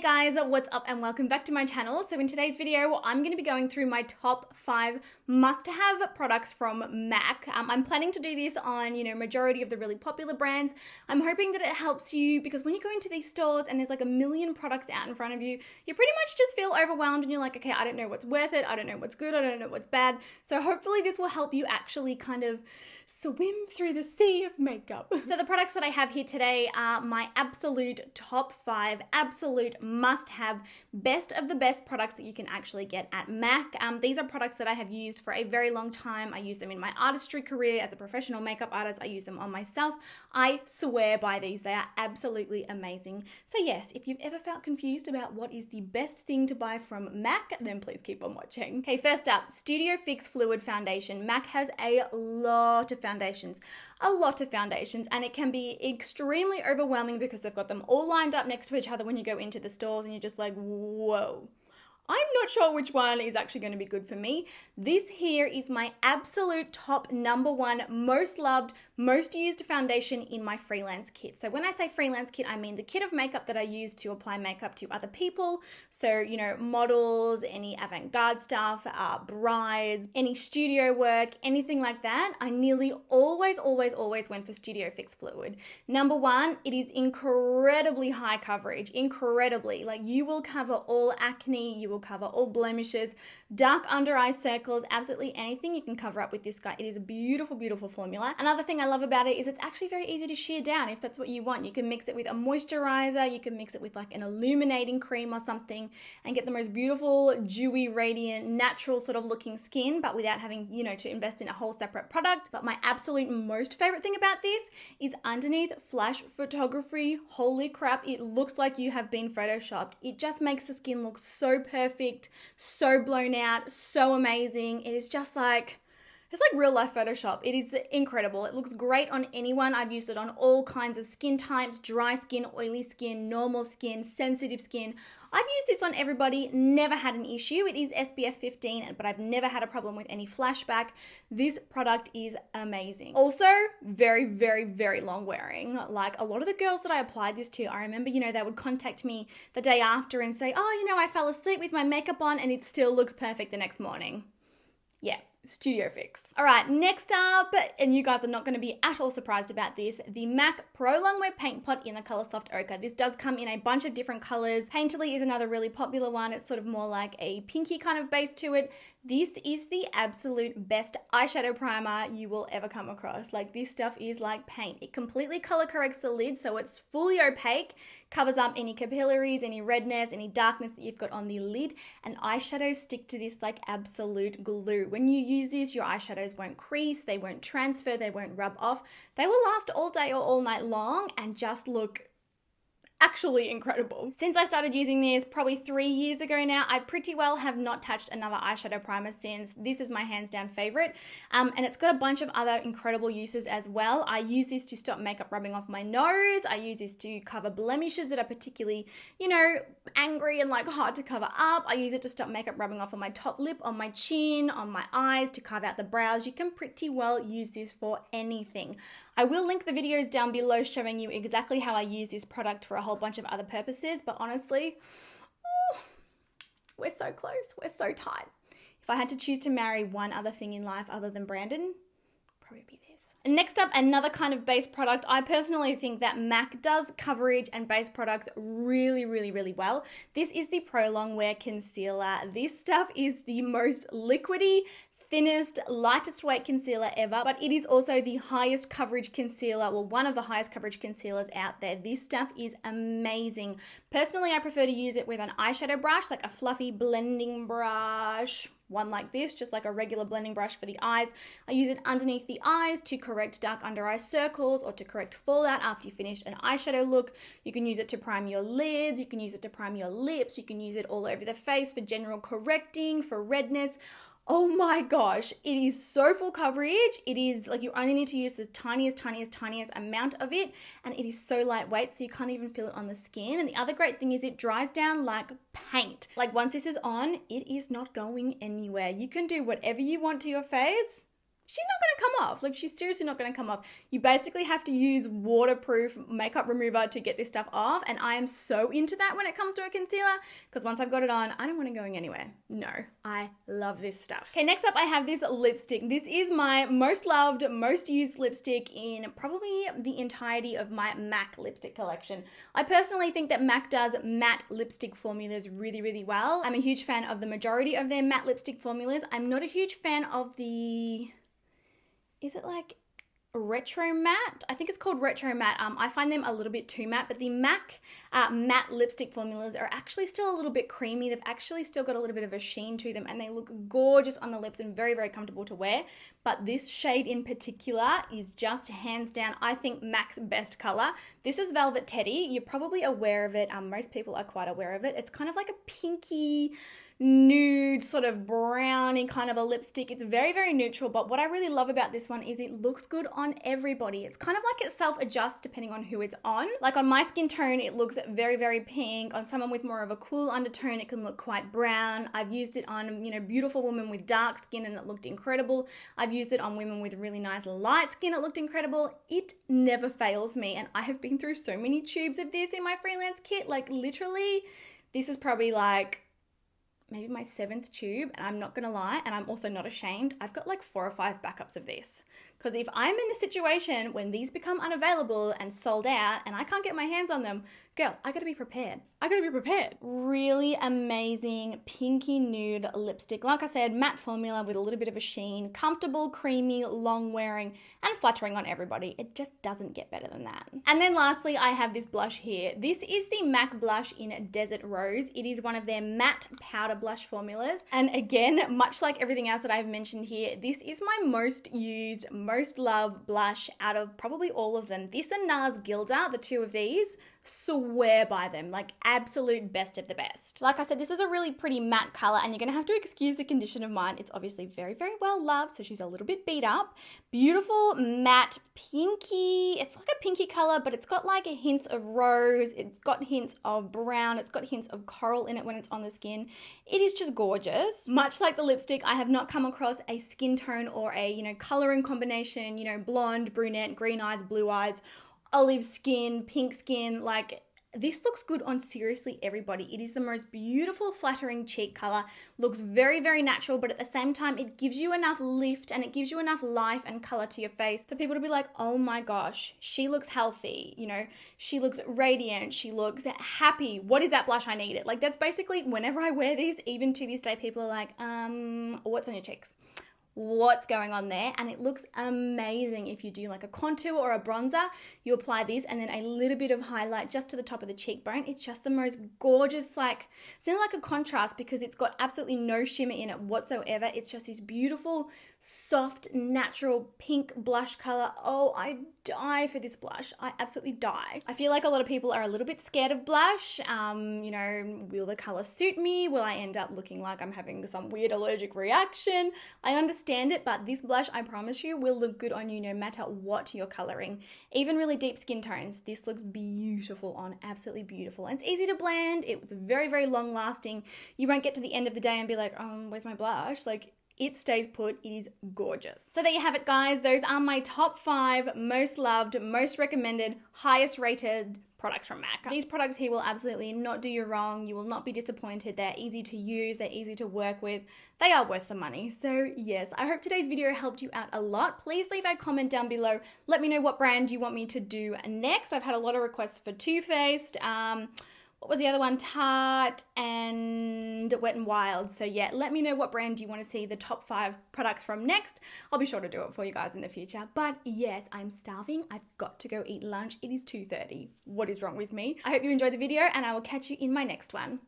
Hey guys, what's up and welcome back to my channel. So in today's video, I'm going to be going through my top 5 must-have products from MAC. I'm planning to do this on, majority of the really popular brands. I'm hoping that it helps you because when you go into these stores and there's like a million products out in front of you, you pretty much just feel overwhelmed and you're like, okay, I don't know what's worth it. I don't know what's good. I don't know what's bad. So hopefully this will help you actually kind of swim through the sea of makeup. So the products that I have here today are my absolute top 5 absolute must-have best of the best products that you can actually get at MAC. These are products that I have used for a very long time. I use them in my artistry career as a professional makeup artist. I use them on myself. I swear by these. They are absolutely amazing. So yes, if you've ever felt confused about what is the best thing to buy from MAC, then please keep on watching. Okay, first up, Studio Fix Fluid Foundation. MAC has a lot of foundations, and it can be extremely overwhelming because they've got them all lined up next to each other when you go into the stores and you're just like, whoa. I'm not sure which one is actually going to be good for me. This here is my absolute top number 1 most loved, most used foundation in my freelance kit. So when I say freelance kit, I mean the kit of makeup that I use to apply makeup to other people. So, models, any avant-garde stuff, brides, any studio work, anything like that. I nearly always went for Studio Fix Fluid. Number 1, it is incredibly high coverage, incredibly. Like you will cover all acne, you will cover all blemishes, dark under eye circles, absolutely anything you can cover up with this guy. It is a beautiful, beautiful formula. Another thing I love about it is it's actually very easy to sheer down if that's what you want. You can mix it with a moisturizer, you can mix it with like an illuminating cream or something and get the most beautiful, dewy, radiant, natural sort of looking skin, but without having, to invest in a whole separate product. But my absolute most favorite thing about this is underneath flash photography. Holy crap, it looks like you have been photoshopped. It just makes the skin look so perfect, so blown out, so amazing. It is just like, it's like real life Photoshop. It is incredible. It looks great on anyone. I've used it on all kinds of skin types, dry skin, oily skin, normal skin, sensitive skin. I've used this on everybody, never had an issue. It is SPF 15, but I've never had a problem with any flashback. This product is amazing. Also, very, very, very long wearing. Like a lot of the girls that I applied this to, I remember, they would contact me the day after and say, oh, I fell asleep with my makeup on and it still looks perfect the next morning. Yeah. Studio Fix. All right, next up, and you guys are not going to be at all surprised about this, the MAC Pro Longwear Paint Pot in the color Soft Ochre. This does come in a bunch of different colors. Painterly is another really popular one. It's sort of more like a pinky kind of base to it. This is the absolute best eyeshadow primer you will ever come across. Like this stuff is like paint. It completely color corrects the lid so it's fully opaque, covers up any capillaries, any redness, any darkness that you've got on the lid, and eyeshadows stick to this like absolute glue. When you use this, your eyeshadows won't crease, they won't transfer, they won't rub off. They will last all day or all night long and just look actually incredible. Since I started using this probably 3 years ago now, I pretty well have not touched another eyeshadow primer since. This is my hands down favorite. And it's got a bunch of other incredible uses as well. I use this to stop makeup rubbing off my nose. I use this to cover blemishes that are particularly, angry and like hard to cover up. I use it to stop makeup rubbing off on my top lip, on my chin, on my eyes, to carve out the brows. You can pretty well use this for anything. I will link the videos down below showing you exactly how I use this product for a whole bunch of other purposes, but honestly, we're so close, we're so tight. If I had to choose to marry one other thing in life other than Brandon, probably be this. And next up, another kind of base product. I personally think that MAC does coverage and base products really, really, really well. This is the Pro Longwear Concealer. This stuff is the most liquidy, thinnest, lightest weight concealer ever, but it is also the highest coverage concealer, well, one of the highest coverage concealers out there. This stuff is amazing. Personally, I prefer to use it with an eyeshadow brush, like a fluffy blending brush, one like this, just like a regular blending brush for the eyes. I use it underneath the eyes to correct dark under eye circles or to correct fallout after you finish an eyeshadow look. You can use it to prime your lids, you can use it to prime your lips, you can use it all over the face for general correcting, for redness. Oh my gosh, it is so full coverage. It is like you only need to use the tiniest amount of it, and it is so lightweight so you can't even feel it on the skin. And the other great thing is it dries down like paint. Like once this is on, it is not going anywhere. You can do whatever you want to your face. she's not going to come off. Like, she's seriously not going to come off. You basically have to use waterproof makeup remover to get this stuff off, and I am so into that when it comes to a concealer, because once I've got it on, I don't want it going anywhere. No, I love this stuff. Okay, next up I have this lipstick. This is my most loved, most used lipstick in probably the entirety of my MAC lipstick collection. I personally think that MAC does matte lipstick formulas really, really well. I'm a huge fan of the majority of their matte lipstick formulas. I'm not a huge fan of the... Is it like retro matte? I think it's called retro matte. I find them a little bit too matte, but the MAC matte lipstick formulas are actually still a little bit creamy. They've actually still got a little bit of a sheen to them, and they look gorgeous on the lips and very, very comfortable to wear. But this shade in particular is just hands down, I think, MAC's best color. This is Velvet Teddy. You're probably aware of it. Most people are quite aware of it. It's kind of like a pinky nude, sort of browny kind of a lipstick. It's very, very neutral, but what I really love about this one is it looks good on everybody. It's kind of like it self-adjusts depending on who it's on. Like on my skin tone, it looks very, very pink. On someone with more of a cool undertone, it can look quite brown. I've used it on, you know, beautiful women with dark skin and it looked incredible. I've used it on women with really nice light skin. It looked incredible. It never fails me, and I have been through so many tubes of this in my freelance kit. Like literally, this is probably like maybe my 7th tube, and I'm not gonna lie, and I'm also not ashamed, I've got like 4 or 5 backups of this. Because if I'm in a situation when these become unavailable and sold out and I can't get my hands on them, girl, I gotta be prepared. I gotta be prepared. Really amazing pinky nude lipstick. Like I said, matte formula with a little bit of a sheen, comfortable, creamy, long wearing, and flattering on everybody. It just doesn't get better than that. And then lastly, I have this blush here. This is the MAC blush in Desert Rose. It is one of their matte powder blush formulas. And again, much like everything else that I've mentioned here, this is my most used, most loved blush out of probably all of them. This and NARS Gilda, the two of these, swear by them, like absolute best of the best. Like I said, this is a really pretty matte color, and you're gonna have to excuse the condition of mine. It's obviously very, very well loved, so she's a little bit beat up. Beautiful matte pinky. It's like a pinky color, but it's got like a hints of rose. It's got hints of brown. It's got hints of coral in it when it's on the skin. It is just gorgeous. Much like the lipstick, I have not come across a skin tone or a, you know, coloring combination, you know, blonde, brunette, green eyes, blue eyes, olive skin, pink skin. Like, this looks good on seriously everybody. It is the most beautiful, flattering cheek color. Looks very, very natural, but at the same time, it gives you enough lift and it gives you enough life and color to your face for people to be like, oh my gosh, she looks healthy. You know, she looks radiant. She looks happy. What is that blush? I need it. Like, that's basically, whenever I wear these, even to this day, people are like, what's on your cheeks? What's going on there? And it looks amazing. If you do like a contour or a bronzer, you apply this and then a little bit of highlight just to the top of the cheekbone. It's just the most gorgeous, like, it's not like a contrast because it's got absolutely no shimmer in it whatsoever. It's just this beautiful, soft, natural pink blush color. Oh, I die for this blush. I absolutely die. I feel like a lot of people are a little bit scared of blush. You know, will the color suit me? Will I end up looking like I'm having some weird allergic reaction? I understand it, but this blush, I promise you, will look good on you no matter what you're coloring. Even really deep skin tones, this looks beautiful on, absolutely beautiful. And it's easy to blend. It's very, very long lasting. You won't get to the end of the day and be like, where's my blush? Like, it stays put. It is gorgeous. So there you have it, guys. Those are my top 5 most loved, most recommended, highest rated products from MAC. These products here will absolutely not do you wrong. You will not be disappointed. They're easy to use. They're easy to work with. They are worth the money. So yes, I hope today's video helped you out a lot. Please leave a comment down below. Let me know what brand you want me to do next. I've had a lot of requests for Too Faced. What was the other one? Tarte and Wet n Wild. So yeah, let me know what brand you want to see the top 5 products from next. I'll be sure to do it for you guys in the future. But yes, I'm starving. I've got to go eat lunch. It is 2:30. What is wrong with me? I hope you enjoyed the video and I will catch you in my next one.